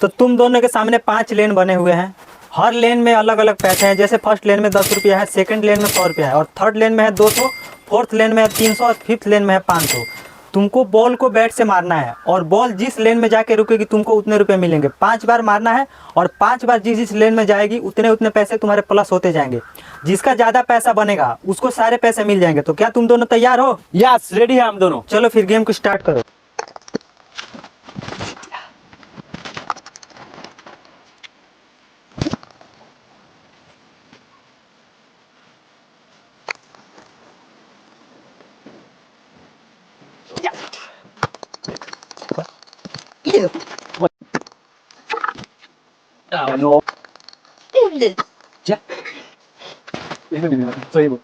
तो तुम दोनों के सामने 5 लेन बने हुए हैं। हर लेन में अलग अलग पैसे हैं। जैसे फर्स्ट लेन में 10 रुपया है, सेकंड लेन में 100 रुपया है, और थर्ड लेन में है 200, फोर्थ लेन में है 300 और फिफ्थ लेन में है 500। तुमको बॉल को बैट से मारना है और बॉल जिस लेन में जाके रुकेगी तुमको उतने रुपए मिलेंगे। 5 बार मारना है और 5 बार जिस जिस लेन में जाएगी उतने उतने पैसे तुम्हारे प्लस होते जाएंगे। जिसका ज़्यादा पैसा बनेगा उसको सारे पैसे मिल जाएंगे। तो क्या तुम दोनों तैयार हो? यस, रेडी है हम दोनों। चलो फिर गेम को स्टार्ट करो। नो सही बोल।